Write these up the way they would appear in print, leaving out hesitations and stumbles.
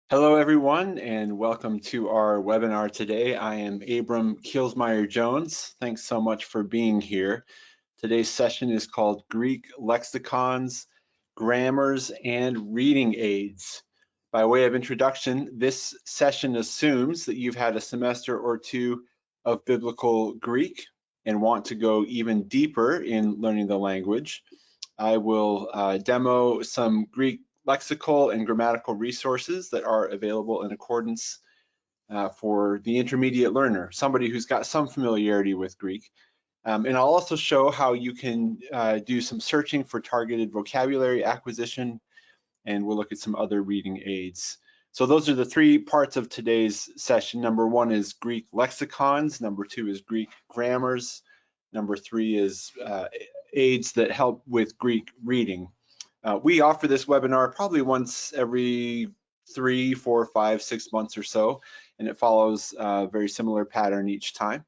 Hello, everyone, and welcome to our webinar today. I am Abram Kielsmeyer-Jones. Thanks so much for being here. Today's session is called Greek Lexicons, Grammars, and Reading Aids. By way of introduction, this session assumes that you've had a semester or two of biblical Greek and want to go even deeper in learning the language. I will demo some Greek lexical and grammatical resources that are available in accordance for the intermediate learner, somebody who's got some familiarity with Greek. And I'll also show how you can do some searching for targeted vocabulary acquisition, and we'll look at some other reading aids. So those are the three parts of today's session. Number one is Greek lexicons. Number two is Greek grammars. Number three is aids that help with Greek reading. We offer this webinar probably once every 3, 4, 5, 6 months or so, and it follows a very similar pattern each time.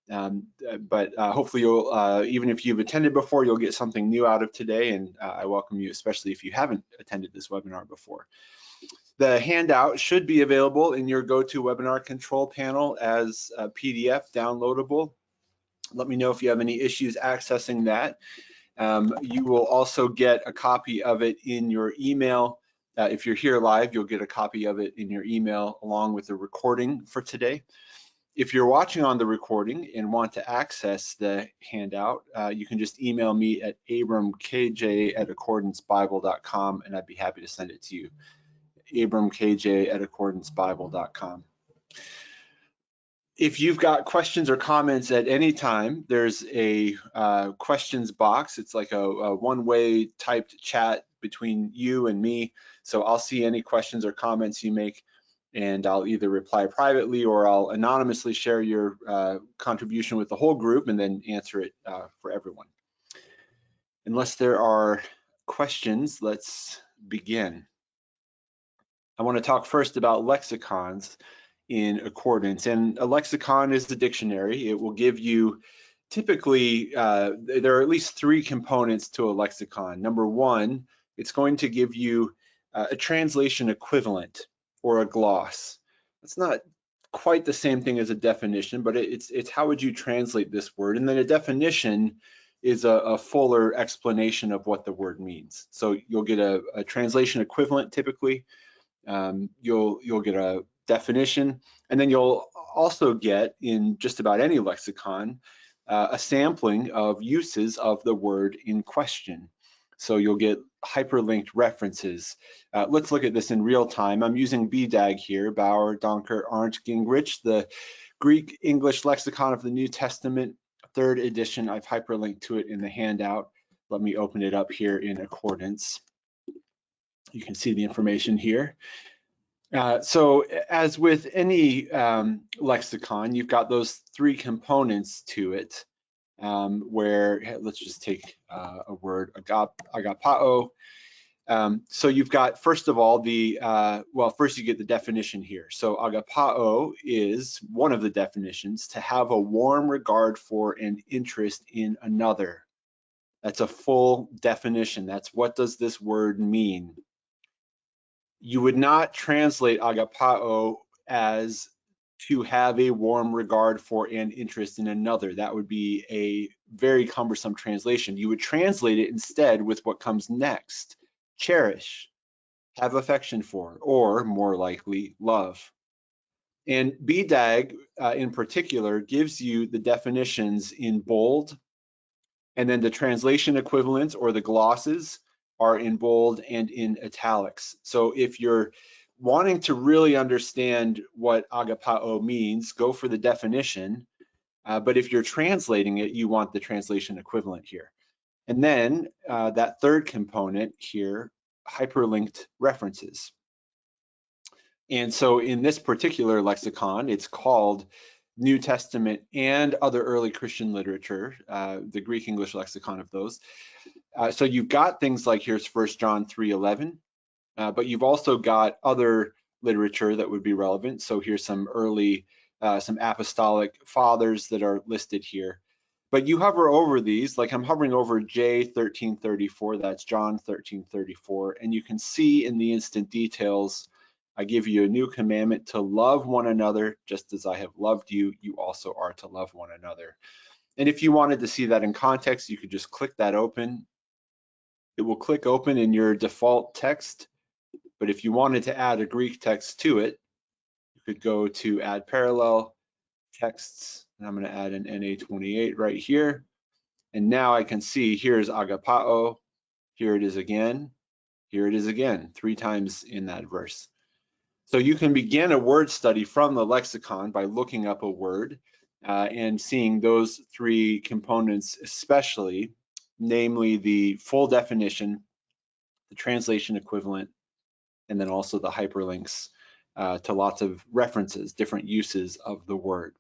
But hopefully you'll, even if you've attended before, you'll get something new out of today, and I welcome you, especially if you haven't attended this webinar before. The handout should be available in your GoToWebinar control panel as a PDF downloadable. Let me know if you have any issues accessing that. You will also get a copy of it in your email. If you're here live, you'll get a copy of it in your email along with the recording for today. If you're watching on the recording and want to access the handout, you can just email me at abramkj@accordancebible.com, and I'd be happy to send it to you. abramkj@accordancebible.com. If you've got questions or comments at any time, there's a questions box. It's like a one-way typed chat between you and me. So I'll see any questions or comments you make, and I'll either reply privately or I'll anonymously share your contribution with the whole group and then answer it for everyone. Unless there are questions, let's begin. I want to talk first about lexicons in accordance, and a lexicon is a dictionary. It will give you typically, there are at least three components to a lexicon. Number one, it's going to give you a translation equivalent or a gloss. It's not quite the same thing as a definition, but it's how would you translate this word? And then a definition is a fuller explanation of what the word means. So you'll get a translation equivalent typically. You'll get a definition, and then you'll also get, in just about any lexicon, a sampling of uses of the word in question. So you'll get hyperlinked references. Let's look at this in real time. I'm using BDAG here, Bauer, Donker, Arndt, Gingrich, the Greek English Lexicon of the New Testament, 3rd edition. I've hyperlinked to it in the handout. Let me open it up here in Accordance. You can see the information here. So as with any lexicon, you've got those three components to it, where, let's just take a word, agapao. So you've got, first of all, well, first you get the definition here. So agapao is one of the definitions, to have a warm regard for and interest in another. That's a full definition. That's what does this word mean? You would not translate agapao as to have a warm regard for and interest in another. That would be a very cumbersome translation. You would translate it instead with what comes next: cherish, have affection for, or more likely, love. And BDAG in particular gives you the definitions in bold, and then the translation equivalents or the glosses are in bold and in italics. So if you're wanting to really understand what agapao means, go for the definition. But if you're translating it, you want the translation equivalent here. And then that third component here, hyperlinked references. And so in this particular lexicon, it's called New Testament and Other Early Christian Literature, the Greek English lexicon of those. So you've got things like, here's 1 John 3:11, but you've also got other literature that would be relevant. So here's some early, some apostolic fathers that are listed here. But you hover over these, like I'm hovering over J 1334, that's John 1334, and you can see in the instant details I give you a new commandment to love one another, just as I have loved you, you also are to love one another. And if you wanted to see that in context, you could just click that open. It will click open in your default text, but if you wanted to add a Greek text to it, you could go to add parallel texts, and I'm going to add an NA28 right here. And now I can see here's agapao, here it is again, here it is again, 3 times in that verse. So you can begin a word study from the lexicon by looking up a word and seeing those 3 components especially, namely the full definition, the translation equivalent, and then also the hyperlinks to lots of references, different uses of the word.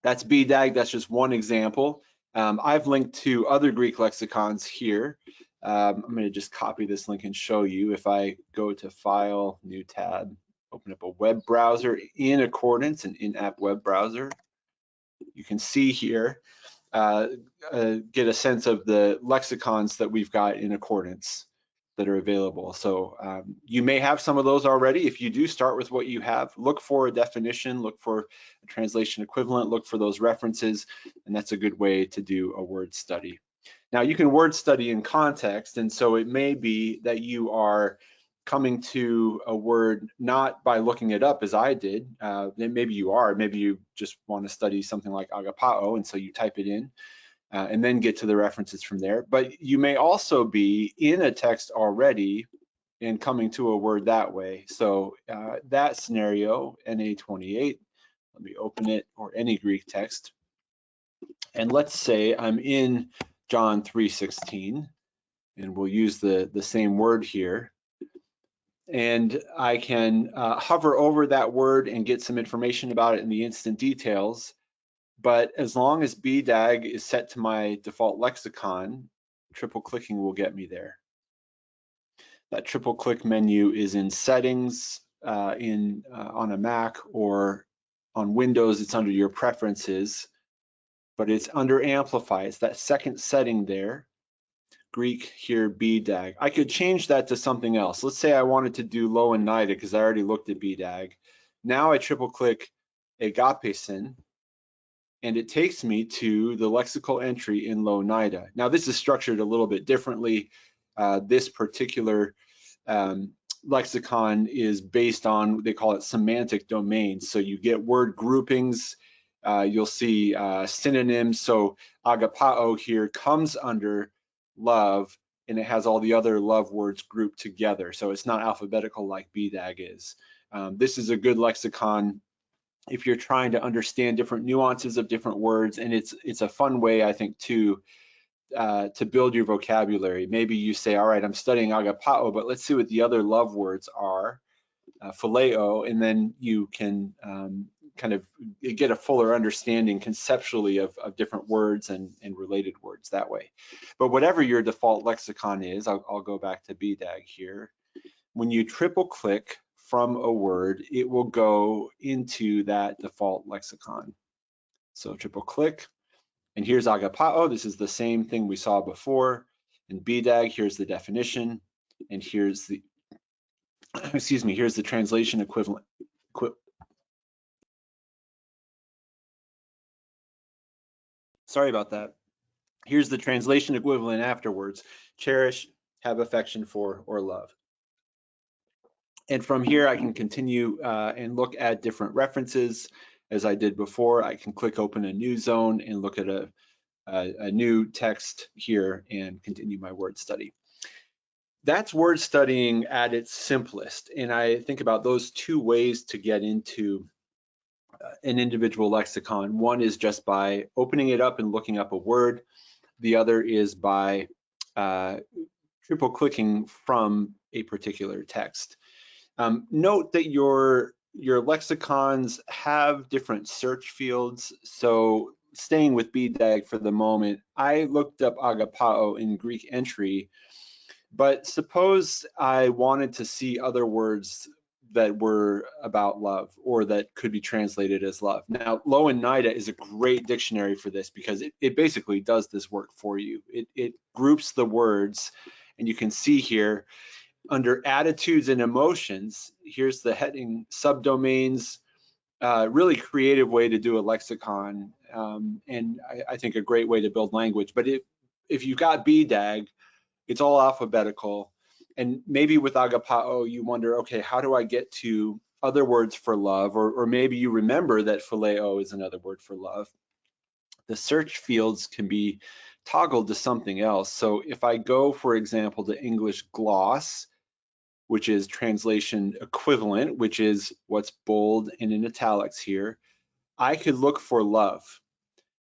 That's BDAG, that's just one example. I've linked to other Greek lexicons here. I'm going to just copy this link and show you. If I go to File, New Tab, open up a web browser in Accordance, an in-app web browser, you can see here, get a sense of the lexicons that we've got in Accordance that are available. So you may have some of those already. If you do, start with what you have. Look for a definition, look for a translation equivalent, look for those references, and that's a good way to do a word study. Now you can word study in context, and so it may be that you are coming to a word not by looking it up as I did. Maybe you are, maybe you just want to study something like agapao, and so you type it in. And then get to the references from there. But you may also be in a text already and coming to a word that way. So that scenario, NA28, let me open it, or any Greek text. And let's say I'm in John 3:16, and we'll use the same word here. And I can hover over that word and get some information about it in the instant details. But as long as BDAG is set to my default lexicon, triple clicking will get me there. That triple click menu is in settings on a Mac, or on Windows, it's under your preferences, but it's under amplify. It's that second setting there, Greek here, BDAG. I could change that to something else. Let's say I wanted to do Louan-Nida because I already looked at BDAG. Now I triple click agapesin, and it takes me to the lexical entry in Louan-Nida. Now this is structured a little bit differently. This particular lexicon is based on, they call it semantic domains. So you get word groupings, you'll see synonyms. So agapao here comes under love, and it has all the other love words grouped together. So it's not alphabetical like BDAG is. This is a good lexicon if you're trying to understand different nuances of different words, and it's a fun way, I think, to build your vocabulary. Maybe you say, all right, I'm studying agapao, but let's see what the other love words are, phileo, and then you can kind of get a fuller understanding conceptually of different words and related words that way. But whatever your default lexicon is, I'll go back to BDAG here. When you triple click from a word, it will go into that default lexicon. So triple click, and here's agapao. This is the same thing we saw before. In BDAG, here's the definition, and here's the, excuse me, here's the translation equivalent. Sorry about that. Here's the translation equivalent afterwards: cherish, have affection for, or love. And from here, I can continue and look at different references. As I did before, I can click open a new zone and look at a new text here and continue my word study. That's word studying at its simplest. And I think about those 2 ways to get into an individual lexicon. One is just by opening it up and looking up a word. The other is by triple clicking from a particular text. Note that your lexicons have different search fields. So staying with BDAG for the moment, I looked up agapao in Greek entry, but suppose I wanted to see other words that were about love or that could be translated as love. Now, Louan-Nida is a great dictionary for this because it basically does this work for you. It groups the words, and you can see here, Under attitudes and emotions, here's the heading, subdomains, really creative way to do a lexicon, and I think a great way to build language. But if you've got BDAG, it's all alphabetical. And maybe with agapao, you wonder, okay, how do I get to other words for love? Or maybe you remember that phileo is another word for love. The search fields can be toggled to something else. So if I go, for example, to English gloss, which is translation equivalent, which is what's bold and in italics here, I could look for love.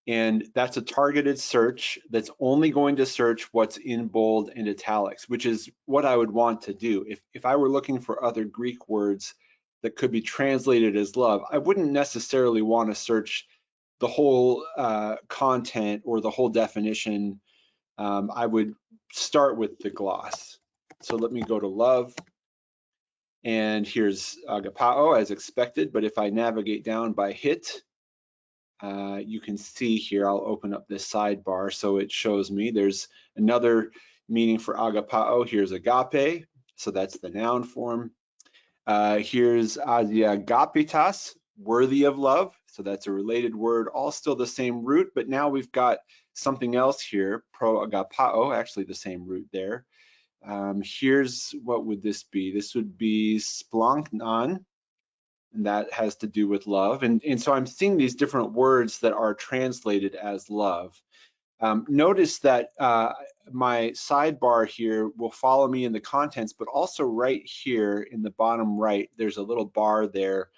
And that's a targeted search that's only going to search what's in bold and italics, which is what I would want to do. If I were looking for other Greek words that could be translated as love, I wouldn't necessarily want to search the whole content or the whole definition. I would start with the gloss. So let me go to love. And here's agapao as expected, but if I navigate down by hit, you can see here, I'll open up this sidebar so it shows me there's another meaning for agapao. Here's agape, so that's the noun form. Here's agapitas, worthy of love, so that's a related word, all still the same root, but now we've got something else here, pro agapao, actually the same root there. Here's, what would this be? This would be splanknan, and that has to do with love. And so I'm seeing these different words that are translated as love. Notice that my sidebar here will follow me in the contents, but also right here in the bottom right, there's a little bar there.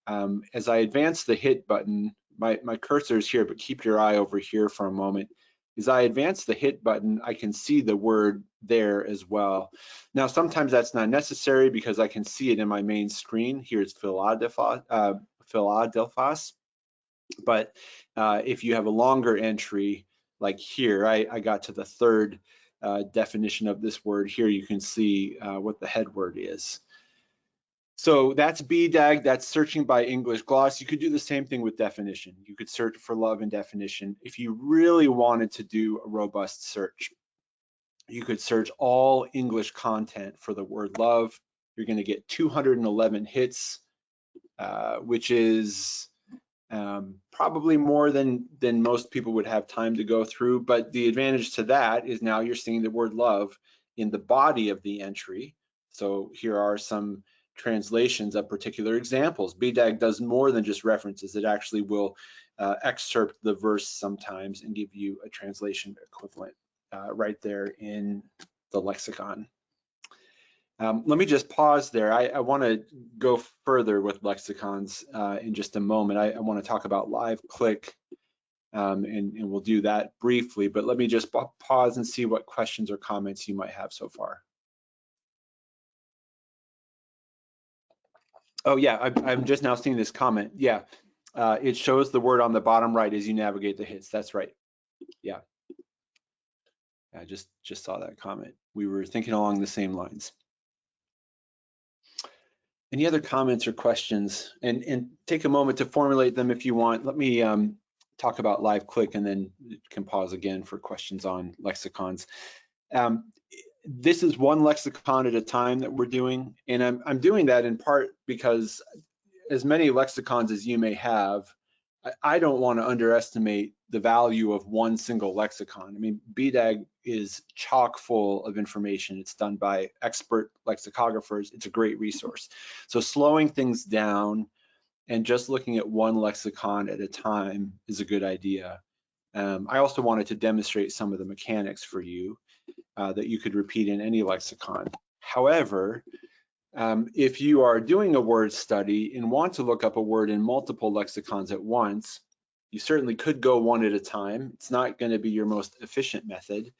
As I advance the hit button, my cursor is here, but keep your eye over here for a moment. As I advance the hit button, I can see the word there as well. Now, sometimes that's not necessary because I can see it in my main screen. Here's Philadelphos. But if you have a longer entry, like here, I got to the third definition of this word. Here you can see what the head word is. So that's BDAG, that's searching by English gloss. You could do the same thing with definition. You could search for love in definition. If you really wanted to do a robust search, you could search all English content for the word love. You're going to get 211 hits, which is probably more than most people would have time to go through. But the advantage to that is now you're seeing the word love in the body of the entry. So here are some translations of particular examples. BDAG does more than just references. It actually will excerpt the verse sometimes and give you a translation equivalent right there in the lexicon. Let me just pause there. I want to go further with lexicons in just a moment. I want to talk about live click, and we'll do that briefly, but let me just pause and see what questions or comments you might have so far. Oh yeah, I'm just now seeing this comment. Yeah, it shows the word on the bottom right as you navigate the hits. That's right. Yeah, I just saw that comment. We were thinking along the same lines. Any other comments or questions? And take a moment to formulate them if you want. Let me talk about live click and then you can pause again for questions on lexicons. This is one lexicon at a time that we're doing, and I'm doing that in part because as many lexicons as you may have, I don't want to underestimate the value of one single lexicon. I mean, BDAG is chock full of information. It's done by expert lexicographers. It's a great resource. So slowing things down and just looking at one lexicon at a time is a good idea. I also wanted to demonstrate some of the mechanics for you that you could repeat in any lexicon. However, if you are doing a word study and want to look up a word in multiple lexicons at once, you certainly could go one at a time. It's not going to be your most efficient method.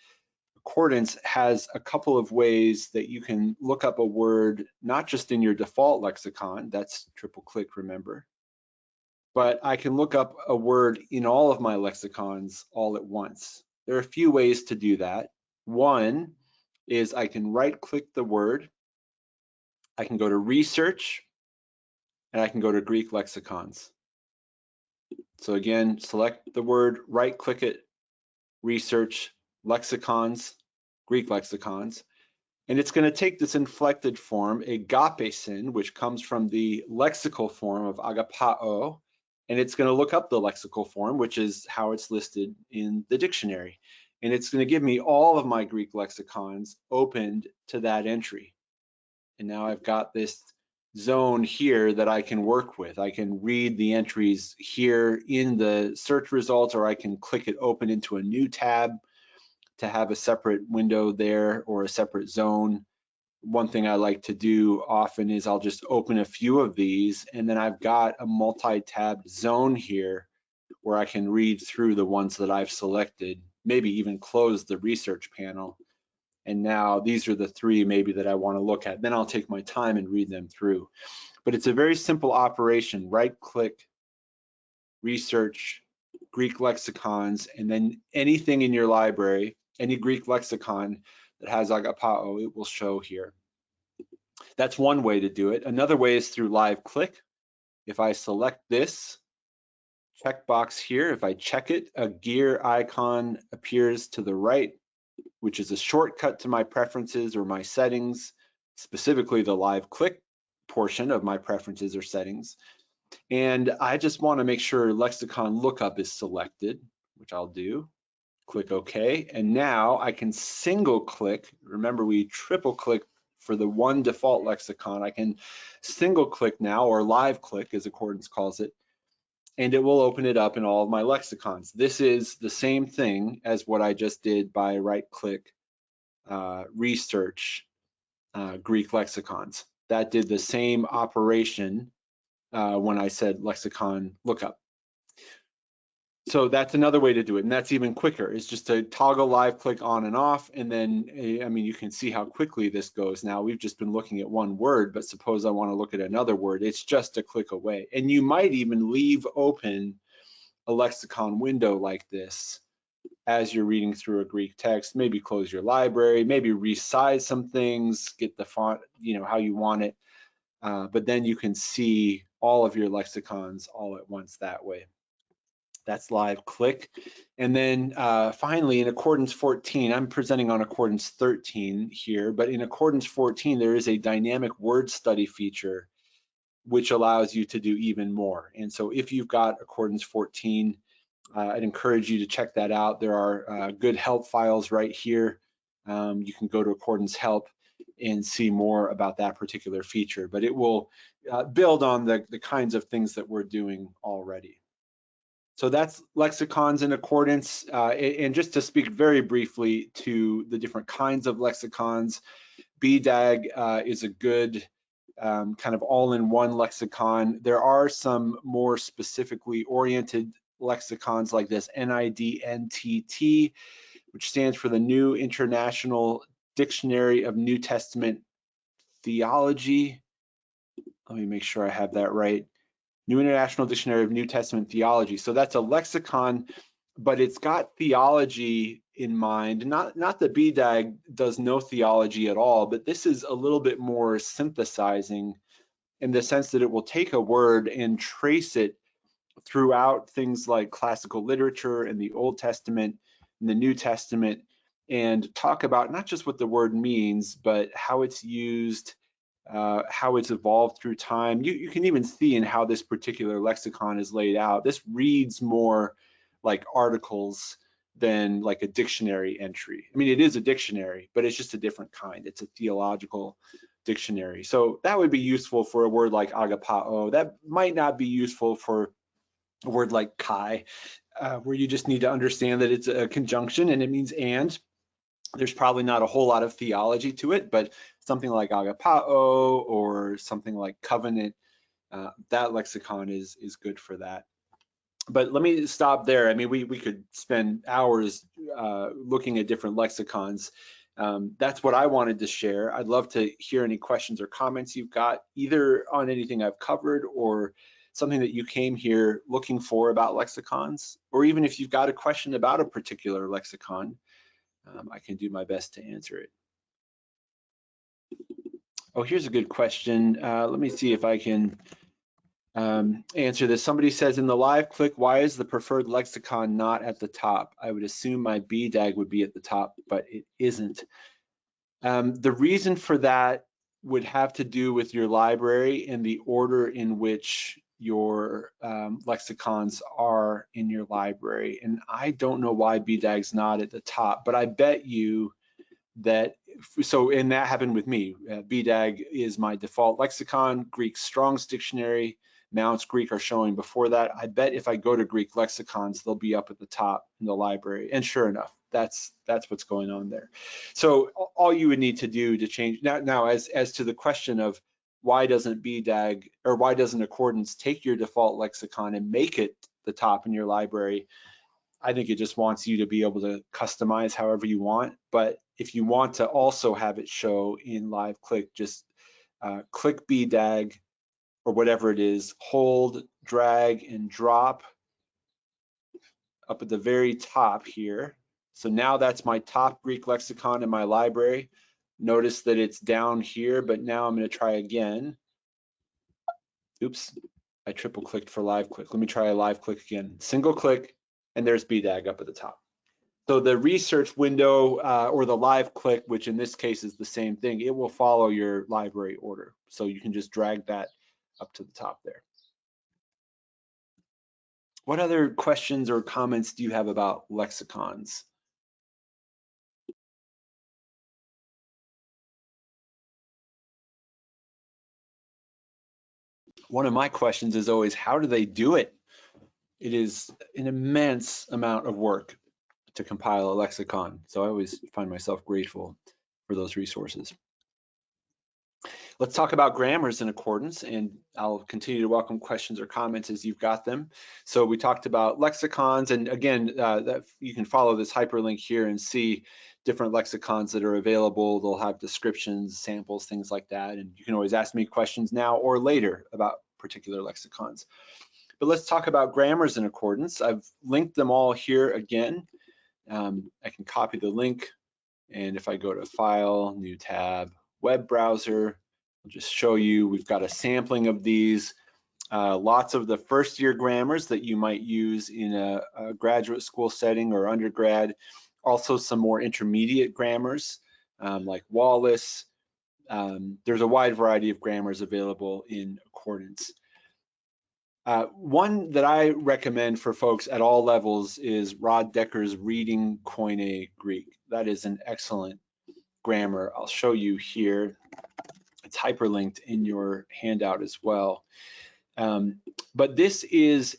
Accordance has a couple of ways that you can look up a word, not just in your default lexicon, that's triple click, remember, but I can look up a word in all of my lexicons all at once. There are a few ways to do that. One is I can right click the word, I can go to research, and I can go to Greek lexicons. So again, select the word, right click it, research, lexicons, Greek lexicons. And it's going to take this inflected form, agapesin, which comes from the lexical form of agapao, and it's going to look up the lexical form, which is how it's listed in the dictionary. And it's going to give me all of my Greek lexicons opened to that entry. And now I've got this zone here that I can work with. I can read the entries here in the search results, or I can click it open into a new tab to have a separate window there or a separate zone. One thing I like to do often is I'll just open a few of these, and then I've got a multi-tabbed zone here where I can read through the ones that I've selected, maybe even close the research panel. And now these are the three maybe that I want to look at. Then I'll take my time and read them through. But it's a very simple operation. Right-click, research, Greek lexicons, and then anything in your library, any Greek lexicon that has agapao, it will show here. That's one way to do it. Another way is through live click. If I select this checkbox here, if I check it, a gear icon appears to the right, which is a shortcut to my preferences or my settings, specifically the live click portion of my preferences or settings. And I just want to make sure lexicon lookup is selected, which I'll do. Click OK. And now I can single click. Remember, we triple click for the one default lexicon. I can single click now, or live click as Accordance calls it, and it will open it up in all of my lexicons. This is the same thing as what I just did by right click, research, Greek lexicons. That did the same operation when I said lexicon lookup. So that's another way to do it, and that's even quicker. It's just to toggle live click on and off, and then, I mean, you can see how quickly this goes now. We've just been looking at one word, but suppose I want to look at another word. It's just a click away. And you might even leave open a lexicon window like this as you're reading through a Greek text. Maybe close your library, maybe resize some things, get the font, you know, how you want it. But then you can see all of your lexicons all at once that way. That's live click. And then finally, in Accordance 14, I'm presenting on Accordance 13 here, but in Accordance 14, there is a dynamic word study feature which allows you to do even more. And so if you've got Accordance 14, I'd encourage you to check that out. There are good help files right here. You can go to Accordance Help and see more about that particular feature, but it will build on the kinds of things that we're doing already. So that's lexicons in Accordance. And just to speak very briefly to the different kinds of lexicons, BDAG is a good kind of all-in-one lexicon. There are some more specifically oriented lexicons like this NIDNTT, which stands for the New International Dictionary of New Testament Theology. Let me make sure I have that right. New International Dictionary of New Testament Theology. So that's a lexicon, but it's got theology in mind. Not that BDAG does no theology at all, but this is a little bit more synthesizing in the sense that it will take a word and trace it throughout things like classical literature and the Old Testament and the New Testament, and talk about not just what the word means, but how it's used, how it's evolved through time. You can even see in how this particular lexicon is laid out. This reads more like articles than like a dictionary entry. I mean, it is a dictionary, but it's just a different kind. It's a theological dictionary. So that would be useful for a word like agapao. That might not be useful for a word like kai, where you just need to understand that it's a conjunction and it means and. There's probably not a whole lot of theology to it, but something like agapao or something like covenant, that lexicon is good for that. But let me stop there. I mean, we could spend hours looking at different lexicons. That's what I wanted to share. I'd love to hear any questions or comments you've got, either on anything I've covered or something that you came here looking for about lexicons, or even if you've got a question about a particular lexicon. I can do my best to answer it. Oh, here's a good question. Let me see if I can answer this. Somebody says, in the live click, why is the preferred lexicon not at the top? I would assume my BDAG would be at the top, but it isn't. The reason for that would have to do with your library and the order in which your lexicons are in your library. And I don't know why BDAG's not at the top, but I bet you that, and that happened with me. BDAG is my default lexicon. Greek Strong's Dictionary, Mount's Greek are showing before that. I bet if I go to Greek lexicons, they'll be up at the top in the library. And sure enough, that's what's going on there. So all you would need to do to change now as to the question of why doesn't BDAG or why doesn't Accordance take your default lexicon and make it the top in your library? I think it just wants you to be able to customize however you want. But if you want to also have it show in live click, just click BDAG or whatever it is, hold, drag, and drop up at the very top here. So now that's my top Greek lexicon in my library. Notice that it's down here, but now I'm going to try again. Oops, I triple clicked for live click. Let me try a live click again. Single click, and there's BDAG up at the top. So the research window or the live click, which in this case is the same thing, it will follow your library order. So you can just drag that up to the top there. What other questions or comments do you have about lexicons? One of my questions is always, how do they do it? It is an immense amount of work to compile a lexicon. So I always find myself grateful for those resources. Let's talk about grammars in accordance, and I'll continue to welcome questions or comments as you've got them. So we talked about lexicons, and again, you can follow this hyperlink here and see different lexicons that are available. They'll have descriptions, samples, things like that, and you can always ask me questions now or later about particular lexicons. But let's talk about grammars in accordance. I've linked them all here again. I can copy the link, and if I go to File, New Tab, Web Browser, I'll just show you, we've got a sampling of these, lots of the first year grammars that you might use in a graduate school setting or undergrad, also some more intermediate grammars like Wallace. There's a wide variety of grammars available in accordance. One that I recommend for folks at all levels is Rod Decker's Reading Koine Greek. That is an excellent grammar. I'll show you here. It's hyperlinked in your handout as well. But this is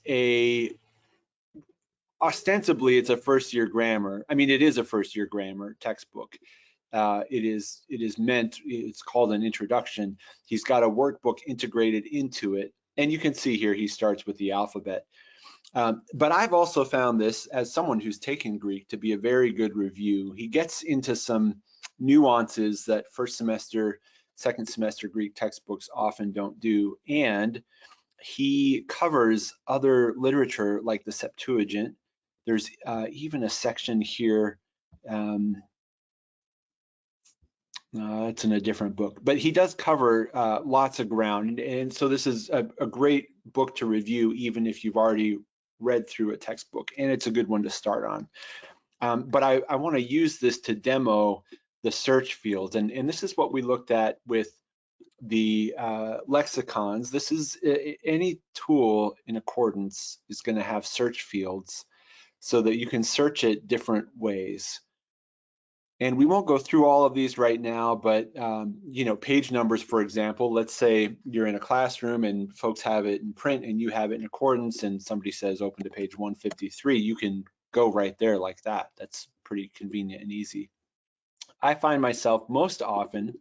ostensibly it's a first year grammar. I mean, it is a first year grammar textbook. It is meant, it's called an introduction. He's got a workbook integrated into it. And you can see here, he starts with the alphabet. But I've also found this, as someone who's taken Greek, to be a very good review. He gets into some nuances that first semester, second semester Greek textbooks often don't do. And he covers other literature like the Septuagint. There's even a section here, it's in a different book, but he does cover lots of ground. And so this is a great book to review, even if you've already read through a textbook, and it's a good one to start on. But I want to use this to demo the search fields, and this is what we looked at with the lexicons. This is any tool in accordance is going to have search fields so that you can search it different ways. And we won't go through all of these right now, but you know, page numbers, for example, let's say you're in a classroom and folks have it in print and you have it in accordance, and somebody says open to page 153, you can go right there like that. That's pretty convenient and easy. I find myself most often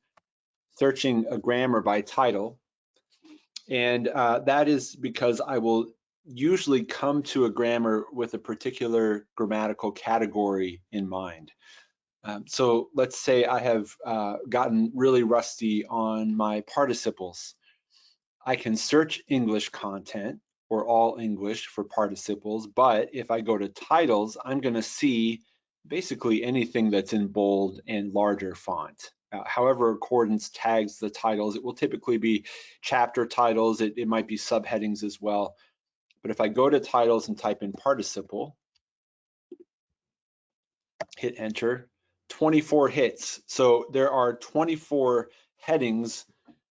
searching a grammar by title, and that is because I will usually come to a grammar with a particular grammatical category in mind. So let's say I have gotten really rusty on my participles. I can search English content or all English for participles, but if I go to titles, I'm going to see basically anything that's in bold and larger font. However accordance tags the titles, it will typically be chapter titles, it might be subheadings as well. But if I go to titles and type in participle, hit enter, 24 hits. So there are 24 headings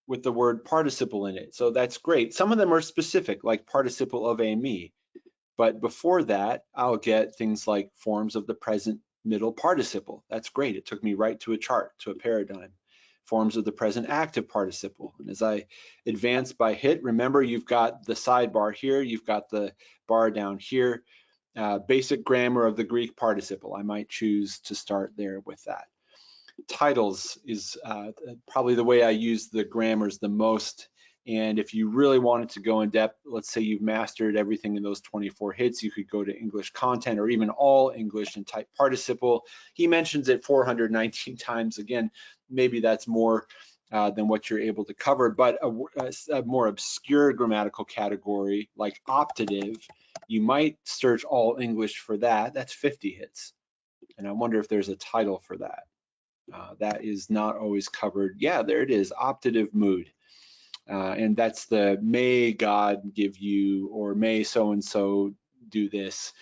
with the word participle in it. So that's great. Some of them are specific, like participle of a me. But before that, I'll get things like forms of the present middle participle. That's great. It took me right to a chart, to a paradigm. Forms of the present active participle. And as I advance by hit, remember you've got the sidebar here, you've got the bar down here. Basic grammar of the Greek participle. I might choose to start there with that. Titles is probably the way I use the grammars the most. And if you really wanted to go in depth, let's say you've mastered everything in those 24 hits, you could go to English content or even all English and type participle. He mentions it 419 times. Again, maybe that's more than what you're able to cover, but a more obscure grammatical category like optative, you might search all English for that. That's 50 hits. And I wonder if there's a title for that. That is not always covered. Yeah, there it is, optative mood. And that's the may God give you, or may so-and-so do this.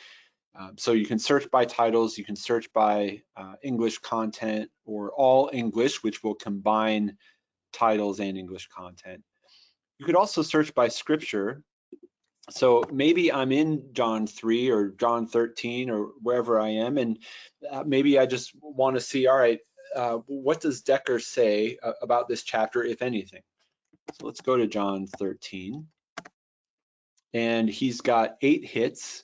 So you can search by titles, you can search by English content or all English, which will combine titles and English content. You could also search by scripture. So maybe I'm in John 3 or John 13 or wherever I am, and maybe I just want to see, all right, what does Decker say about this chapter, if anything? So let's go to John 13. And he's got 8 hits.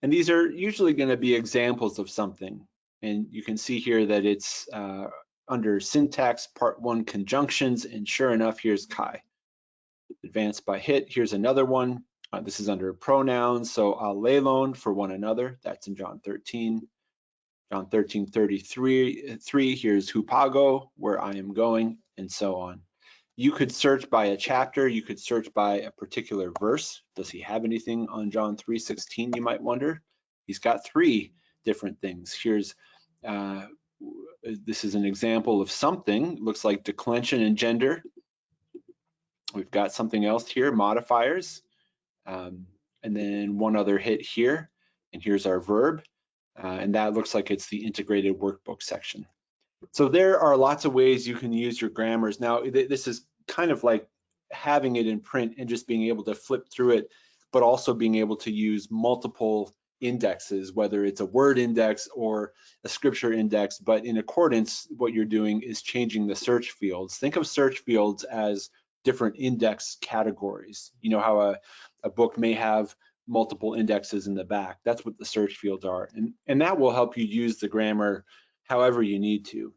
And these are usually going to be examples of something. And you can see here that it's under syntax, part 1 conjunctions. And sure enough, here's Kai. Advanced by hit, here's another one. This is under pronouns, so allelon, for one another. That's in John 13. John 13:33, here's hupago, where I am going, and so on. You could search by a chapter, you could search by a particular verse. Does he have anything on John 3:16, you might wonder? He's got 3 different things. Here's, this is an example of something, looks like declension and gender. We've got something else here, modifiers. And then one other hit here, and here's our verb, and that looks like it's the integrated workbook section. So there are lots of ways you can use your grammars. Now, this is kind of like having it in print and just being able to flip through it, but also being able to use multiple indexes, whether it's a word index or a scripture index, but in accordance, what you're doing is changing the search fields. Think of search fields as different index categories. You know how a book may have multiple indexes in the back. That's what the search fields are. And that will help you use the grammar however you need to.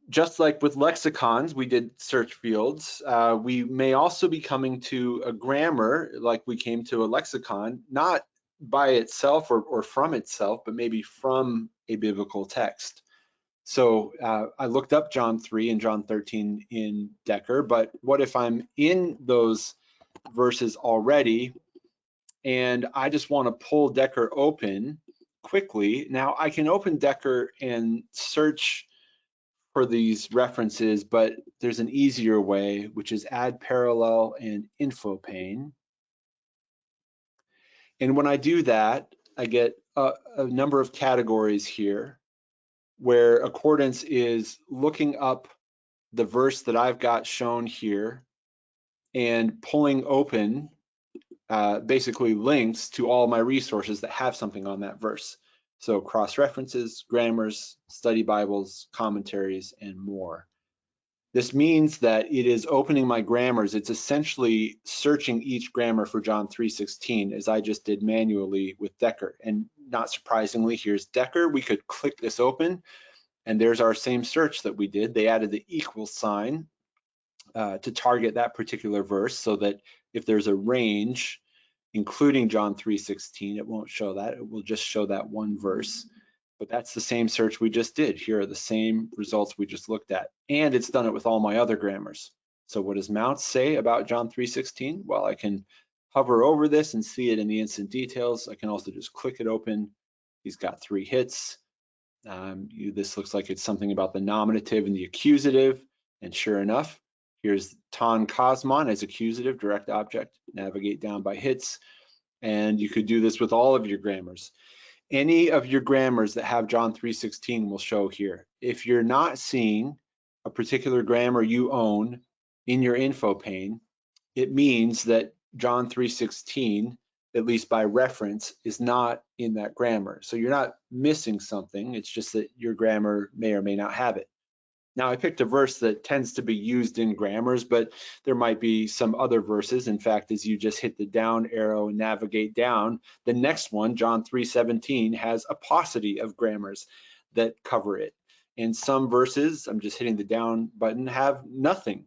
Just like with lexicons, we did search fields. We may also be coming to a grammar like we came to a lexicon, not by itself or from itself, but maybe from a biblical text. So I looked up John 3 and John 13 in Decker, but what if I'm in those verses already and I just want to pull Decker open quickly? Now I can open Decker and search for these references, but there's an easier way, which is add parallel and info pane. And when I do that, I get a number of categories here where accordance is looking up the verse that I've got shown here and pulling open basically links to all my resources that have something on that verse. So cross-references, grammars, study Bibles, commentaries, and more. This means that it is opening my grammars. It's essentially searching each grammar for John 3:16 as I just did manually with Decker. And not surprisingly, here's Decker. We could click this open and there's our same search that we did. They added the equal sign to target that particular verse so that if there's a range, including John 3:16, it won't show that. It will just show that one verse. But that's the same search we just did. Here are the same results we just looked at. And it's done it with all my other grammars. So what does Mounts say about John 3:16? Well, I can hover over this and see it in the instant details. I can also just click it open. He's got 3 hits. This looks like it's something about the nominative and the accusative. And sure enough, here's ton kosmon as accusative, direct object, navigate down by hits. And you could do this with all of your grammars. Any of your grammars that have John 3:16 will show here. If you're not seeing a particular grammar you own in your info pane, it means that John 3:16, at least by reference, is not in that grammar. So you're not missing something. It's just that your grammar may or may not have it. Now, I picked a verse that tends to be used in grammars, but there might be some other verses. In fact, as you just hit the down arrow and navigate down, the next one, John 3:17, has a paucity of grammars that cover it. And some verses, I'm just hitting the down button, have nothing,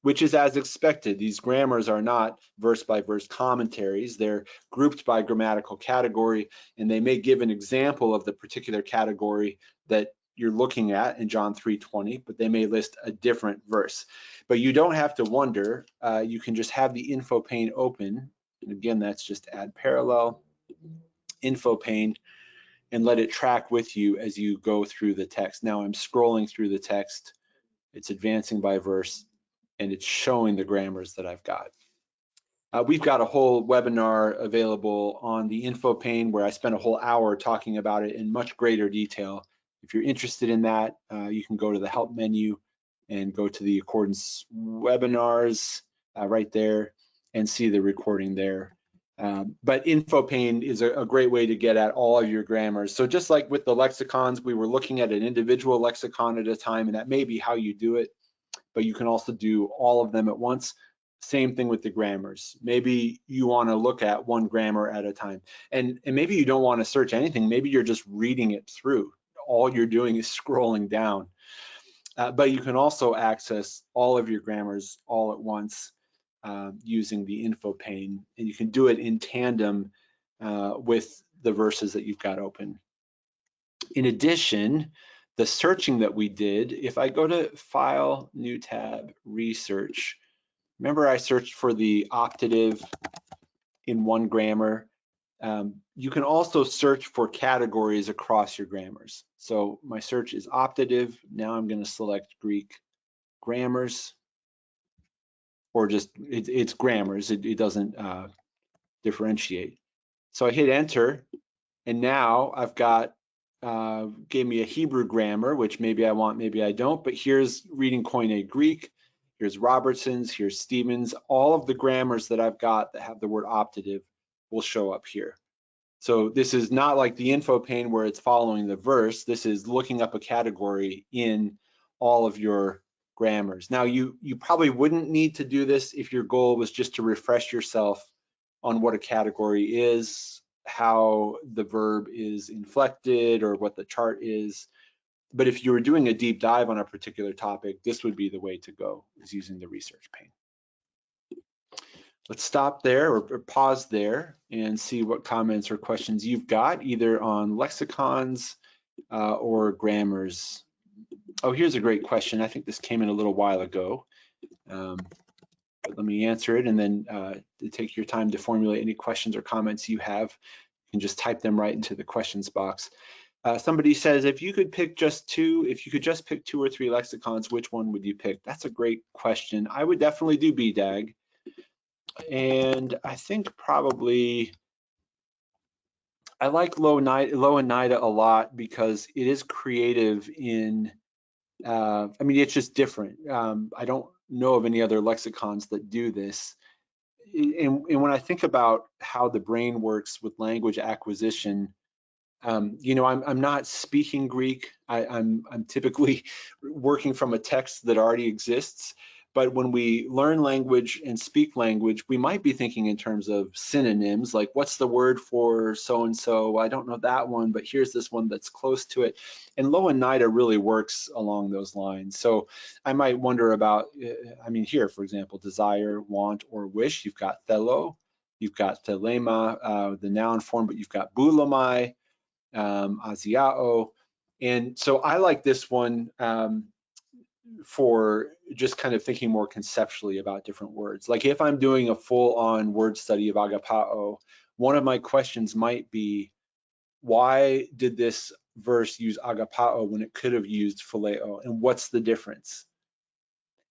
which is as expected. These grammars are not verse by verse commentaries. They're grouped by grammatical category, and they may give an example of the particular category that you're looking at in John 3:20, but they may list a different verse. But you don't have to wonder. You can just have the info pane open. And again, that's just add parallel, info pane, and let it track with you as you go through the text. Now I'm scrolling through the text. It's advancing by verse, and it's showing the grammars that I've got. We've got a whole webinar available on the info pane where I spent a whole hour talking about it in much greater detail. If you're interested in that, you can go to the help menu and go to the Accordance webinars right there and see the recording there. But info pane is a great way to get at all of your grammars. So just like with the lexicons, we were looking at an individual lexicon at a time, and that may be how you do it, but you can also do all of them at once. Same thing with the grammars. Maybe you want to look at one grammar at a time, and maybe you don't want to search anything. Maybe you're just reading it through. All you're doing is scrolling down. But you can also access all of your grammars all at once using the info pane, and you can do it in tandem with the verses that you've got open. In addition, the searching that we did, if I go to File, New Tab, Research, remember I searched for the optative in one grammar. You can also search for categories across your grammars. So my search is optative. Now I'm going to select Greek grammars, or just it's grammars. It doesn't differentiate. So I hit enter, and now I've got gave me a Hebrew grammar, which maybe I want, maybe I don't, but here's Reading Koine Greek, here's Robertson's, here's Stevens. All of the grammars that I've got that have the word optative will show up here. So this is not like the info pane where it's following the verse. This is looking up a category in all of your grammars. Now you probably wouldn't need to do this if your goal was just to refresh yourself on what a category is, how the verb is inflected, or what the chart is. But if you were doing a deep dive on a particular topic, this would be the way to go, is using the research pane. Let's stop there or pause there and see what comments or questions you've got, either on lexicons or grammars. Oh, here's a great question. I think this came in a little while ago. But let me answer it, and then take your time to formulate any questions or comments you have. You can just type them right into the questions box. Somebody says, if you could pick just two, if you could just pick 2 or 3 lexicons, which one would you pick? That's a great question. I would definitely do BDAG. And I think probably, I like Low and Nida a lot because it is creative in, I mean, it's just different. I don't know of any other lexicons that do this. And when I think about how the brain works with language acquisition, you know, I'm not speaking Greek. I'm typically working from a text that already exists. But when we learn language and speak language, we might be thinking in terms of synonyms, like what's the word for so-and-so? I don't know that one, but here's this one that's close to it. And Low and Nida really works along those lines. So I might wonder about, I mean, here, for example, desire, want, or wish. You've got thelo, you've got thelema, the noun form, but you've got bulamai, asiao. And so I like this one for just kind of thinking more conceptually about different words. Like if I'm doing a full-on word study of agapao, one of my questions might be, why did this verse use agapao when it could have used phileo, and what's the difference?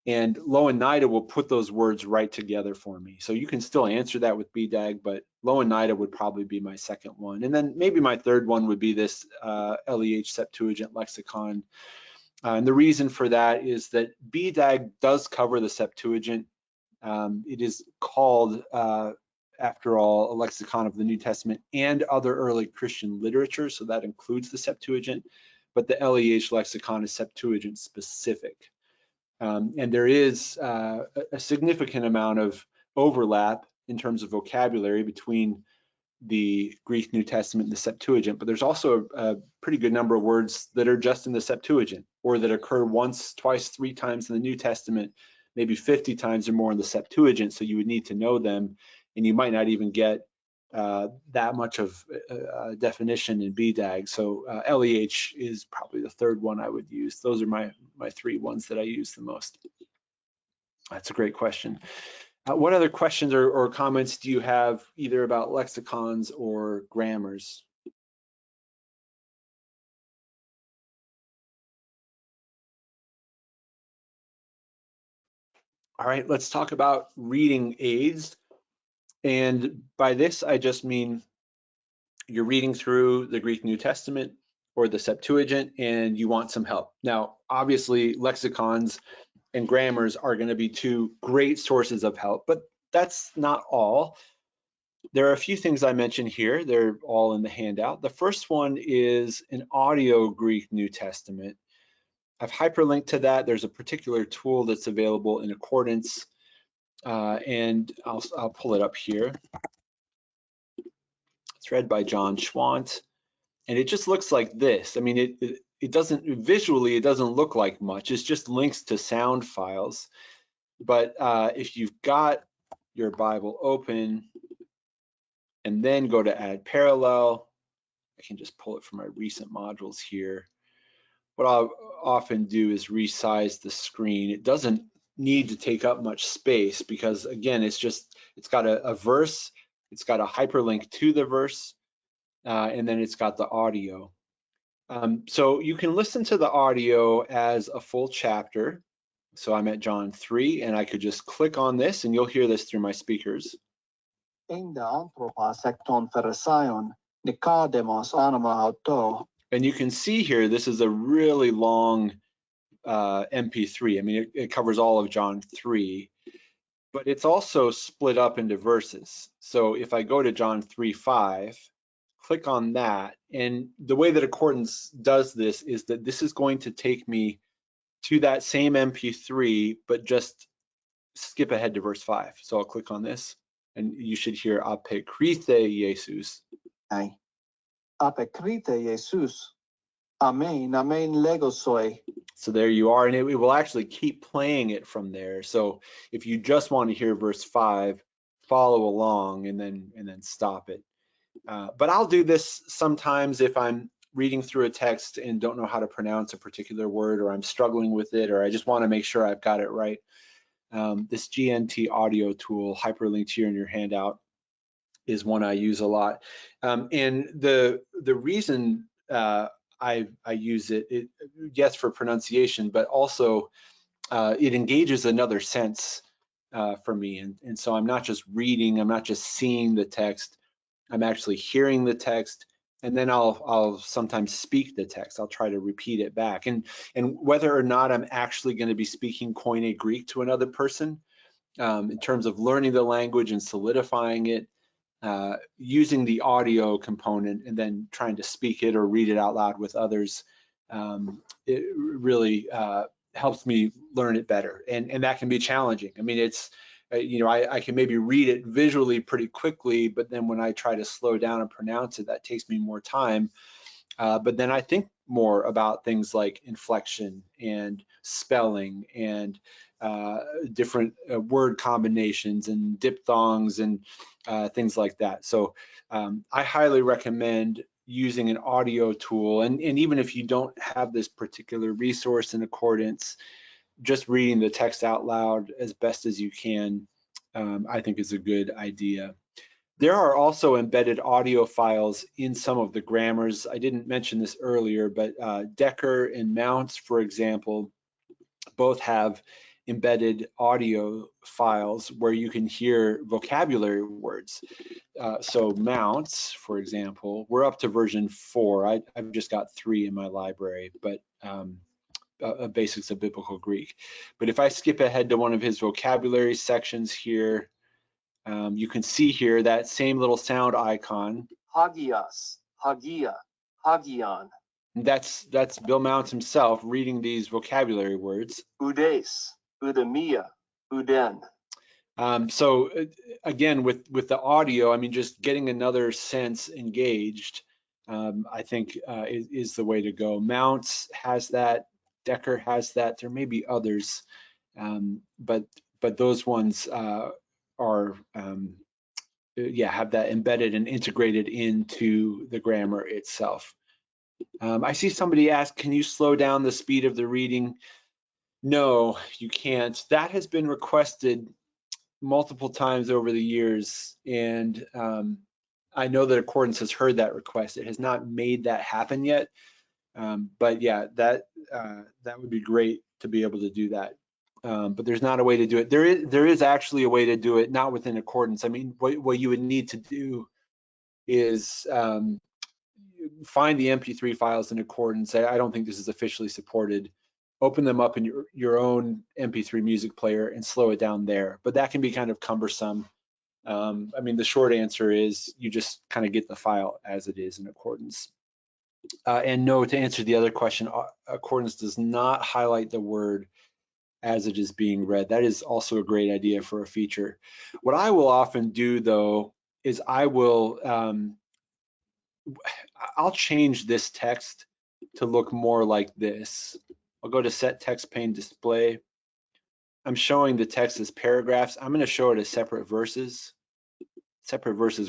And Low and Nida will put those words right together for me. So you can still answer that with BDAG, but Louw-Nida would probably be my second one. And then maybe my third one would be this LEH Septuagint Lexicon. And the reason for that is that BDAG does cover the Septuagint. It is called, after all, a lexicon of the New Testament and other early Christian literature, so that includes the Septuagint, but the LEH lexicon is Septuagint specific. And there is a significant amount of overlap in terms of vocabulary between the Greek New Testament and the Septuagint, but there's also a pretty good number of words that are just in the Septuagint, or that occur once, twice, 3 times in the New Testament, maybe 50 times or more in the Septuagint, so you would need to know them, and you might not even get that much of a definition in BDAG. So LEH is probably the third one I would use. Those are my 3 ones that I use the most. That's a great question. What other questions or comments do you have either about lexicons or grammars? All right, let's talk about reading aids. And by this, I just mean you're reading through the Greek New Testament or the Septuagint and you want some help. Now, obviously, lexicons and grammars are going to be 2 great sources of help, but that's not all. There are a few things I mentioned here. They're all in the handout. The first one is an audio Greek New Testament. I've hyperlinked to that. There's a particular tool that's available in Accordance, and I'll pull it up here. It's read by John Schwant, and it just looks like this. I mean, it doesn't, visually, it doesn't look like much. It's just links to sound files. But if you've got your Bible open and then go to add parallel, I can just pull it from my recent modules here. What I'll often do is resize the screen. It doesn't need to take up much space because, again, it's got a verse, it's got a hyperlink to the verse, and then it's got the audio. So you can listen to the audio as a full chapter. So I'm at John 3, and I could just click on this, and you'll hear this through my speakers. And you can see here, this is a really long MP3. I mean, it covers all of John 3, but it's also split up into verses. So if I go to John 3:5, click on that, and the way that Accordance does this is that this is going to take me to that same MP3, but just skip ahead to verse 5. So I'll click on this, and you should hear Apekrite Jesus. Apekrite Jesus. Amen, amen, legosoi. So there you are, and it will actually keep playing it from there. So if you just want to hear verse 5, follow along and then stop it. But I'll do this sometimes if I'm reading through a text and don't know how to pronounce a particular word, or I'm struggling with it, or I just want to make sure I've got it right. This GNT audio tool, hyperlinked here in your handout, is one I use a lot. And the reason I use it, yes, for pronunciation, but also it engages another sense for me. And so I'm not just reading, I'm not just seeing the text, I'm actually hearing the text, and then I'll sometimes speak the text. I'll try to repeat it back. And whether or not I'm actually going to be speaking Koine Greek to another person, in terms of learning the language and solidifying it, using the audio component and then trying to speak it or read it out loud with others, it really helps me learn it better. And that can be challenging. I mean, it's, I can maybe read it visually pretty quickly, but then when I try to slow down and pronounce it, that takes me more time. But then I think more about things like inflection and spelling and different word combinations and diphthongs and things like that. So I highly recommend using an audio tool. And even if you don't have this particular resource in Accordance, just reading the text out loud as best as you can, I think is a good idea. There are also embedded audio files in some of the grammars. I didn't mention this earlier, but Decker and Mounts, for example, both have embedded audio files where you can hear vocabulary words. So mounts, for example, we're up to version 4. I've just got 3 in my library, but basics of biblical Greek. But if I skip ahead to one of his vocabulary sections here, you can see here that same little sound icon. Hagios, Hagia, Hagion. That's Bill Mounts himself reading these vocabulary words. Udes, Udemia, Uden. So again, with the audio, I mean, just getting another sense engaged, I think is the way to go. Mounts has that, Decker has that. There may be others, but those ones are have that embedded and integrated into the grammar itself. I see somebody ask, can you slow down the speed of the reading? No, you can't. That has been requested multiple times over the years, and I know that Accordance has heard that request. It has not made that happen yet, but yeah, that would be great to be able to do that. But there's not a way to do it. There is actually a way to do it, not within Accordance. I mean, what you would need to do is find the MP3 files in Accordance. I don't think this is officially supported. Open them up in your own MP3 music player and slow it down there. But that can be kind of cumbersome. I mean, the short answer is you just kind of get the file as it is in Accordance. And no, to answer the other question, Accordance does not highlight the word as it is being read. That is also a great idea for a feature. What I will often do, though, is I will I'll change this text to look more like this. I'll go to Set Text Pane Display. I'm showing the text as paragraphs. I'm going to show it as separate verses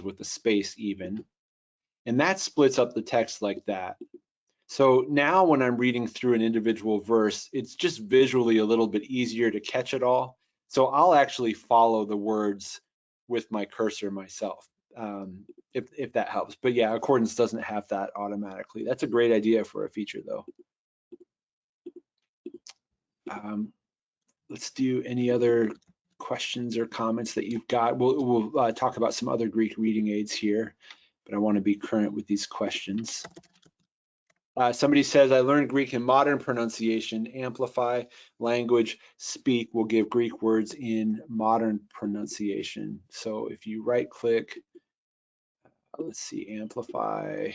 with a space even. And that splits up the text like that. So now when I'm reading through an individual verse, it's just visually a little bit easier to catch it all. So I'll actually follow the words with my cursor myself, if that helps. But yeah, Accordance doesn't have that automatically. That's a great idea for a feature though. Let's do any other questions or comments that you've got. We'll talk about some other Greek reading aids here, but I want to be current with these questions. Somebody says, I learned Greek in modern pronunciation. Amplify, language, speak will give Greek words in modern pronunciation. So if you right click, let's see, amplify,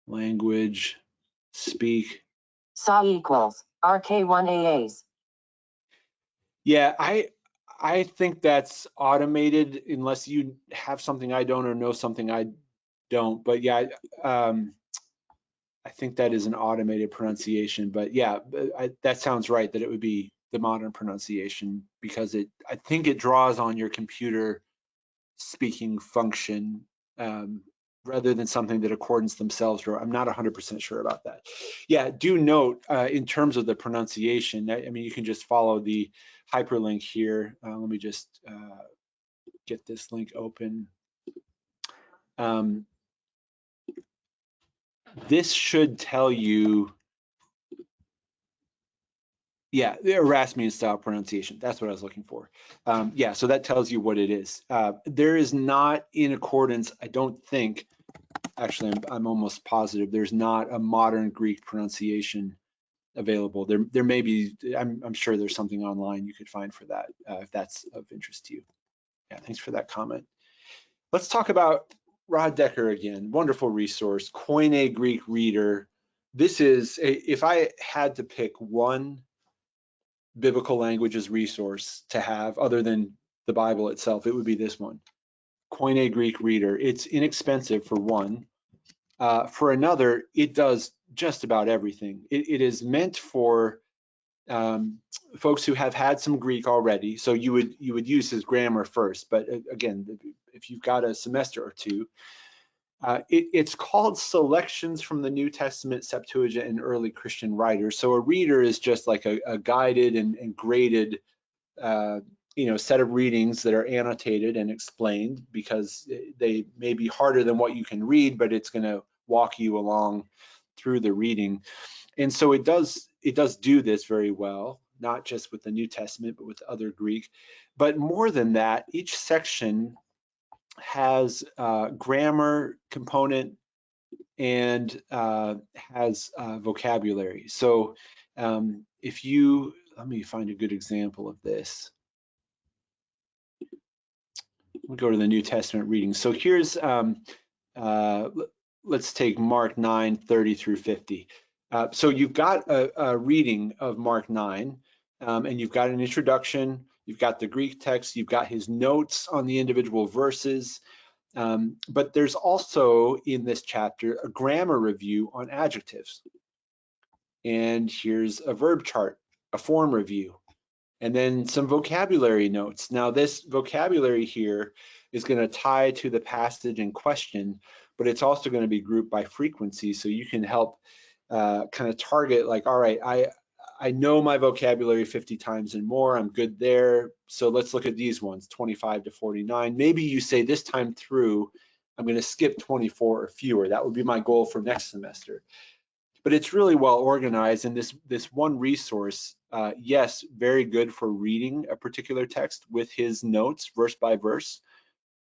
language, speak. SA equals RK1AAs. Yeah, I think that's automated unless you have something I don't or know something I don't. But yeah, I think that is an automated pronunciation. But yeah, that sounds right that it would be the modern pronunciation because I think it draws on your computer speaking function rather than something that Accordance themselves wrote. I'm not 100% sure about that. Yeah, do note in terms of the pronunciation, I mean, you can just follow the hyperlink here. Let me just get this link open. This should tell you, yeah, the Erasmian style pronunciation. That's what I was looking for. Yeah, so that tells you what it is. There is not in Accordance, I don't think, actually, I'm almost positive, there's not a modern Greek pronunciation available. There may be, I'm sure there's something online you could find for that if that's of interest to you. Yeah, thanks for that comment. Let's talk about Rod Decker again. Wonderful resource, Koine Greek Reader. This is, if I had to pick one biblical languages resource to have other than the Bible itself, it would be this one, Koine Greek Reader. It's inexpensive for one. For another, it does just about everything. It is meant for folks who have had some Greek already. So you would use his grammar first. But again, if you've got a semester or two, it's called Selections from the New Testament, Septuagint, and Early Christian Writers. So a reader is just like a guided and graded set of readings that are annotated and explained because they may be harder than what you can read, but it's going to walk you along through the reading. And so it it does do this very well, not just with the New Testament, but with other Greek. But more than that, each section has a grammar component and has vocabulary. So if you, let me find a good example of this. We'll go to the New Testament reading. So here's, let's take Mark 9, 30 through 50. So you've got a reading of Mark 9, and you've got an introduction, you've got the Greek text, you've got his notes on the individual verses, but there's also in this chapter a grammar review on adjectives. And here's a verb chart, a form review, and then some vocabulary notes. Now this vocabulary here is going to tie to the passage in question, but it's also going to be grouped by frequency, so you can help kind of target, like, all right, I know my vocabulary 50 times and more, I'm good there, so let's look at these ones, 25 to 49. Maybe you say this time through, I'm going to skip 24 or fewer. That would be my goal for next semester. But it's really well organized, and this one resource, yes, very good for reading a particular text with his notes, verse by verse.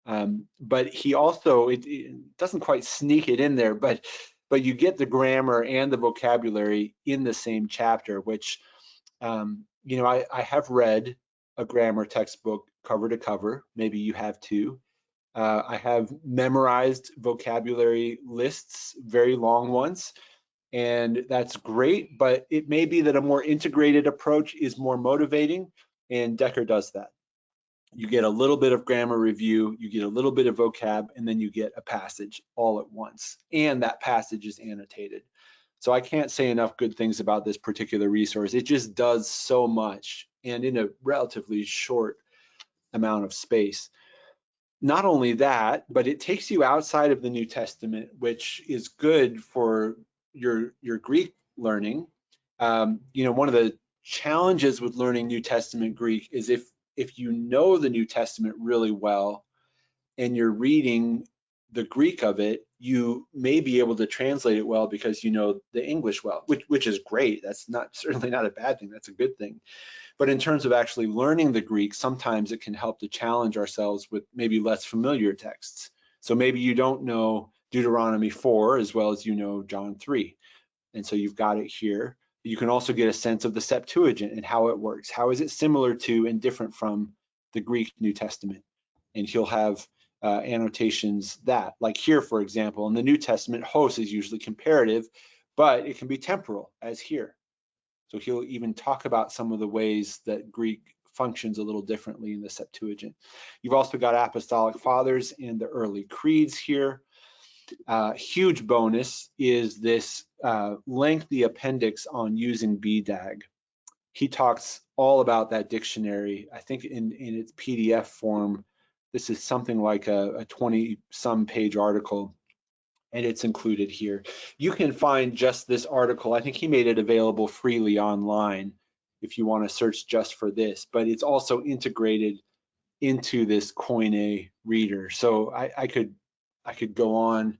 But he also, it doesn't quite sneak it in there, but you get the grammar and the vocabulary in the same chapter, which, you know, I have read a grammar textbook cover to cover. Maybe you have too. I have memorized vocabulary lists, very long ones, and that's great, but it may be that a more integrated approach is more motivating, and Decker does that. You get a little bit of grammar review, you get a little bit of vocab, and then you get a passage all at once, and that passage is annotated. So I can't say enough good things about this particular resource. It just does so much, and in a relatively short amount of space. Not only that, but it takes you outside of the New Testament, which is good for your Greek learning. You know, one of the challenges with learning New Testament Greek is if you know the New Testament really well and you're reading the Greek of it, you may be able to translate it well because you know the English well, which is great. That's certainly not a bad thing. That's a good thing. But in terms of actually learning the Greek, sometimes it can help to challenge ourselves with maybe less familiar texts. So maybe you don't know Deuteronomy 4 as well as you know John 3. And so you've got it here. You can also get a sense of the Septuagint and how it works. How is it similar to and different from the Greek New Testament? And he'll have annotations that, like here, for example, in the New Testament, hos is usually comparative, but it can be temporal, as here. So he'll even talk about some of the ways that Greek functions a little differently in the Septuagint. You've also got apostolic fathers and the early creeds here. Huge bonus is this lengthy appendix on using BDAG. He talks all about that dictionary. I think in its PDF form, this is something like a 20-some page article, and it's included here. You can find just this article. I think he made it available freely online if you want to search just for this, but it's also integrated into this Koine reader. So I could go on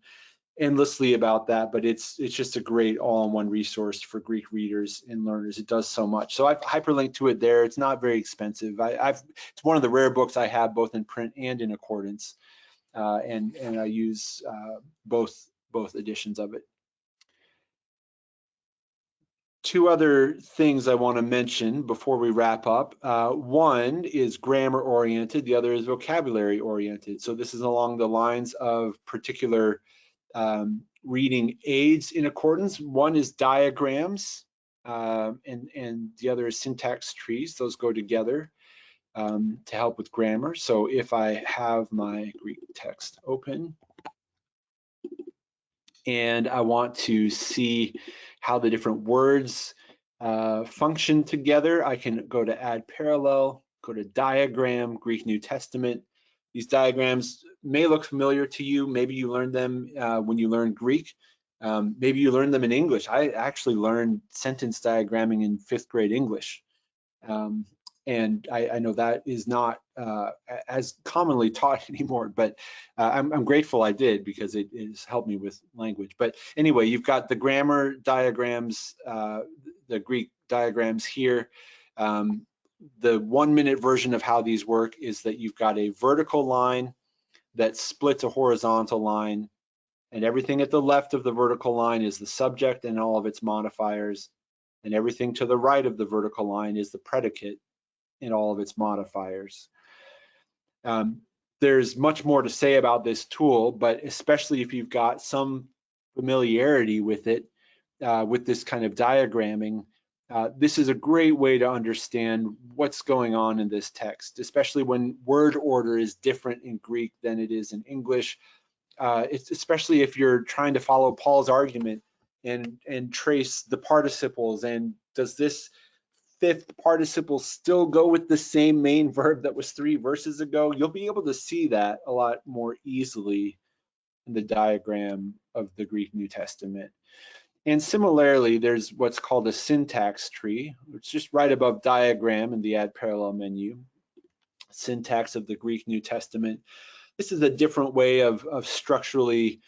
endlessly about that, but it's just a great all-in-one resource for Greek readers and learners. It does so much. So I've hyperlinked to it there. It's not very expensive. It's one of the rare books I have both in print and in accordance. And I use both editions of it. Two other things I want to mention before we wrap up. One is grammar oriented, the other is vocabulary oriented. So this is along the lines of particular reading aids in accordance. One is diagrams, and the other is syntax trees. Those go together to help with grammar. So if I have my Greek text open and I want to see how the different words function together, I can go to add parallel, go to diagram, Greek New Testament. These diagrams may look familiar to you. Maybe you learned them when you learned Greek. Maybe you learned them in English. I actually learned sentence diagramming in 5th grade English. And I know that is not as commonly taught anymore, but I'm grateful I did because it has helped me with language. But anyway, you've got the grammar diagrams, the Greek diagrams here. The 1-minute version of how these work is that you've got a vertical line that splits a horizontal line, and everything at the left of the vertical line is the subject and all of its modifiers, and everything to the right of the vertical line is the predicate and all of its modifiers. There's much more to say about this tool, but especially if you've got some familiarity with it, with this kind of diagramming, this is a great way to understand what's going on in this text, especially when word order is different in Greek than it is in English. It's especially if you're trying to follow Paul's argument and trace the participles, and does this fifth participle still go with the same main verb that was 3 verses ago? You'll be able to see that a lot more easily in the diagram of the Greek New Testament. And similarly, there's what's called a syntax tree. It's just right above diagram in the add parallel menu. Syntax of the Greek New Testament. This is a different way of structurally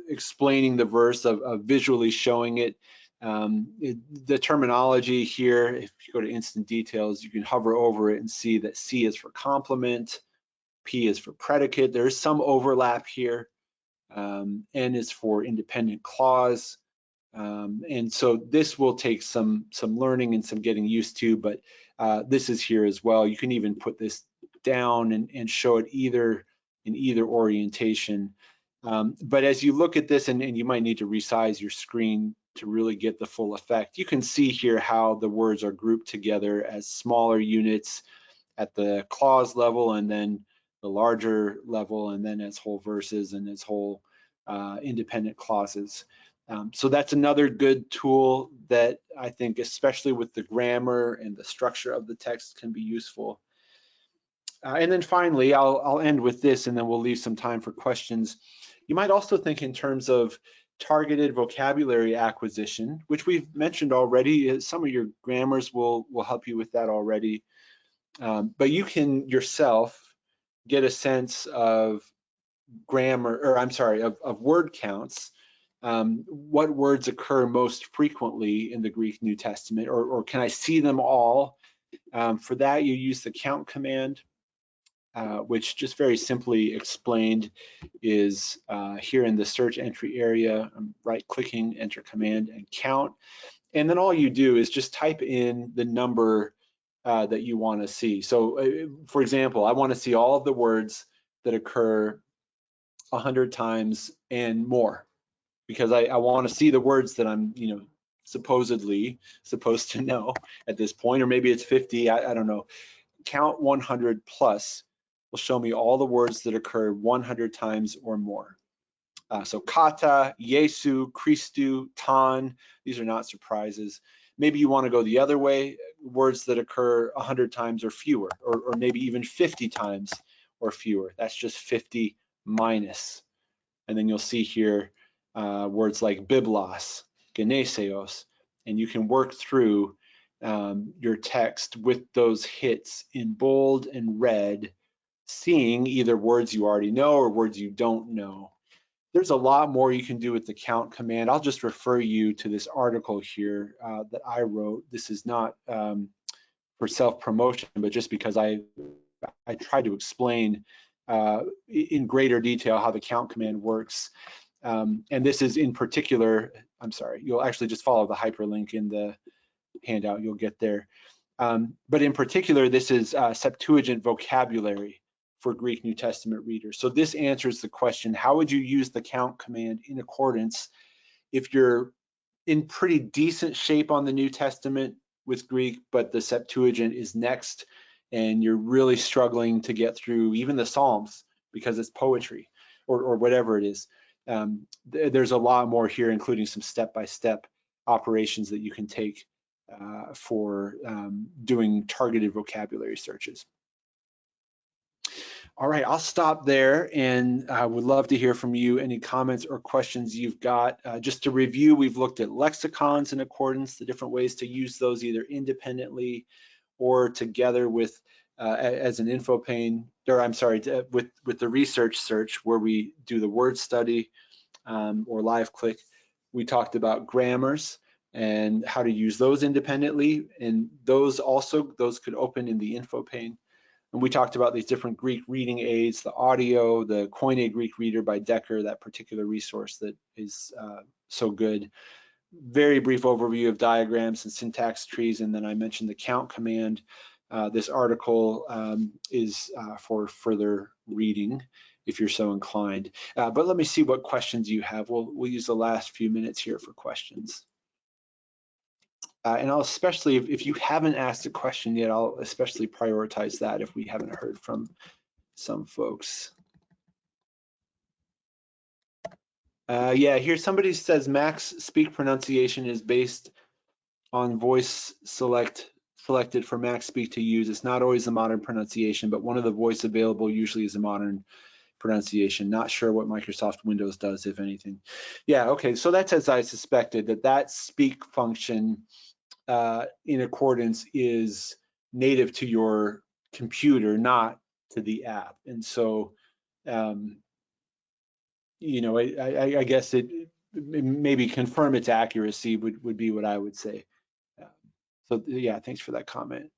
explaining the verse, of visually showing it. The terminology here, if you go to instant details, you can hover over it and see that C is for complement, P is for predicate. There is some overlap here. N is for independent clause. And so this will take some learning and some getting used to, but this is here as well. You can even put this down and show it in either orientation. But as you look at this, and you might need to resize your screen to really get the full effect, you can see here how the words are grouped together as smaller units at the clause level, and then the larger level, and then as whole verses and as whole independent clauses. So that's another good tool that I think, especially with the grammar and the structure of the text, can be useful. And then finally, I'll end with this, and then we'll leave some time for questions. You might also think in terms of targeted vocabulary acquisition, which we've mentioned already. Some of your grammars will help you with that already. But you can yourself get a sense of of word counts. What words occur most frequently in the Greek New Testament, or can I see them all? For that, you use the count command, which just very simply explained is here in the search entry area. I'm right-clicking, enter command, and count. And then all you do is just type in the number that you want to see. So, for example, I want to see all of the words that occur 100 times and more, because I want to see the words that I'm, supposedly supposed to know at this point, or maybe it's 50, I don't know. Count 100 plus will show me all the words that occur 100 times or more. So kata, Jesu, Christou, tan, these are not surprises. Maybe you want to go the other way, words that occur 100 times or fewer, or maybe even 50 times or fewer. That's just 50 minus. And then you'll see here words like biblos, geneseos, and you can work through your text with those hits in bold and red, seeing either words you already know or words you don't know. There's a lot more you can do with the count command. I'll just refer you to this article here that I wrote. This is not for self-promotion, but just because I tried to explain in greater detail how the count command works. And this is in particular, I'm sorry, you'll actually just follow the hyperlink in the handout, you'll get there. But in particular, this is Septuagint vocabulary for Greek New Testament readers. So this answers the question, how would you use the count command in accordance if you're in pretty decent shape on the New Testament with Greek, but the Septuagint is next, and you're really struggling to get through even the Psalms because it's poetry or whatever it is. There's a lot more here, including some step-by-step operations that you can take for doing targeted vocabulary searches. All right, I'll stop there, and I would love to hear from you, any comments or questions you've got. Just to review, we've looked at lexicons in accordance, the different ways to use those either independently or together with as an info pane, or I'm sorry, with the research search where we do the word study or live click. We talked about grammars, and how to use those independently. And those could open in the info pane. And we talked about these different Greek reading aids, the audio, the Koine Greek Reader by Decker, that particular resource that is so good. Very brief overview of diagrams and syntax trees, and then I mentioned the count command. This article is for further reading if you're so inclined. But let me see what questions you have. We'll use the last few minutes here for questions. And I'll especially, if you haven't asked a question yet, I'll especially prioritize that if we haven't heard from some folks. Yeah, here somebody says Max Speak pronunciation is based on voice selected for Max Speak to use. It's not always the modern pronunciation, but one of the voice available usually is a modern pronunciation. Not sure what Microsoft Windows does, if anything. Yeah, okay, so that's as I suspected, that speak function in accordance is native to your computer, not to the app. And so, you know, I guess it maybe confirm its accuracy would be what I would say. So yeah, thanks for that comment.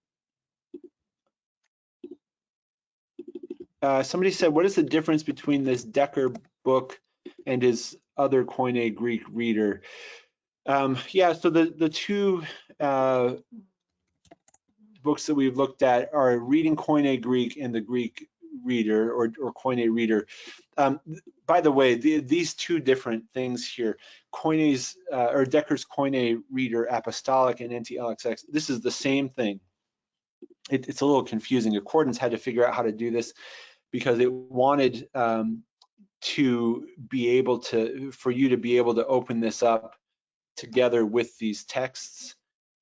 Somebody said, what is the difference between this Decker book and his other Koine Greek reader? Yeah, so the two books that we've looked at are Reading Koine Greek and the Greek Reader or Koine Reader. By the way, these two different things here, Koine's or Decker's Koine Reader Apostolic and NT-LXX, this is the same thing. It's a little confusing. Accordance had to figure out how to do this because it wanted to be able to, for you to be able to open this up together with these texts.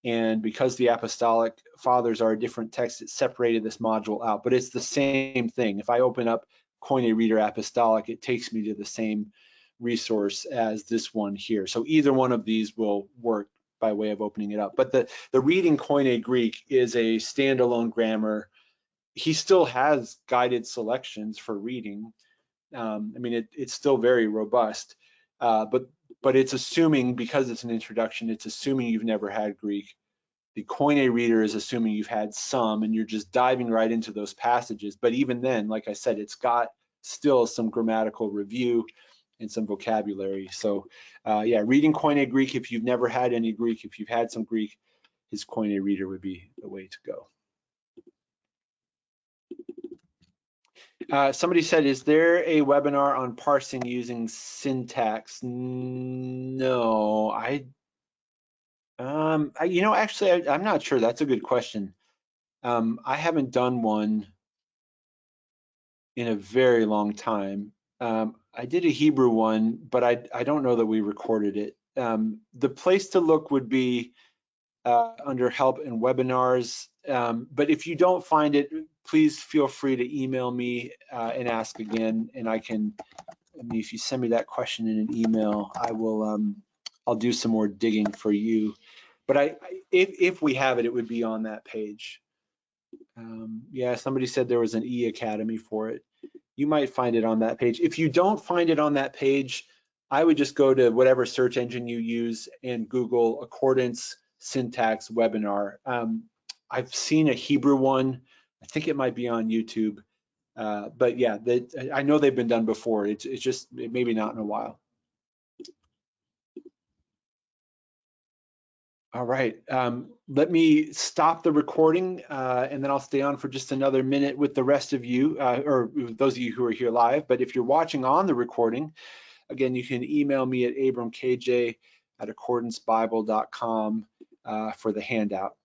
And because the Apostolic Fathers are a different text, it separated this module out, but it's the same thing. If I open up Koine Reader Apostolic, it takes me to the same resource as this one here. So either one of these will work by way of opening it up. But the Reading Koine Greek is a standalone grammar. He still has guided selections for reading. I mean, it's still very robust, but it's assuming, because it's an introduction, it's assuming you've never had Greek. The Koine Reader is assuming you've had some, and you're just diving right into those passages. But even then, like I said, it's got still some grammatical review and some vocabulary. So yeah, Reading Koine Greek, if you've never had any Greek, if you've had some Greek, his Koine Reader would be the way to go. Somebody said, is there a webinar on parsing using syntax? No, you know, actually, I'm not sure. That's a good question. I haven't done one in a very long time. I did a Hebrew one, but I don't know that we recorded it. The place to look would be under help and webinars. But if you don't find it, please feel free to email me and ask again. And I mean, if you send me that question in an email, I will, I'll do some more digging for you. But if we have it, it would be on that page. Yeah, somebody said there was an E-Academy for it. You might find it on that page. If you don't find it on that page, I would just go to whatever search engine you use and Google Accordance Syntax Webinar. I've seen a Hebrew one. I think it might be on YouTube. But yeah, I know they've been done before. It's just maybe not in a while. All right, let me stop the recording and then I'll stay on for just another minute with the rest of you, or those of you who are here live. But if you're watching on the recording, again, you can email me at abramkj@accordancebible.com for the handout.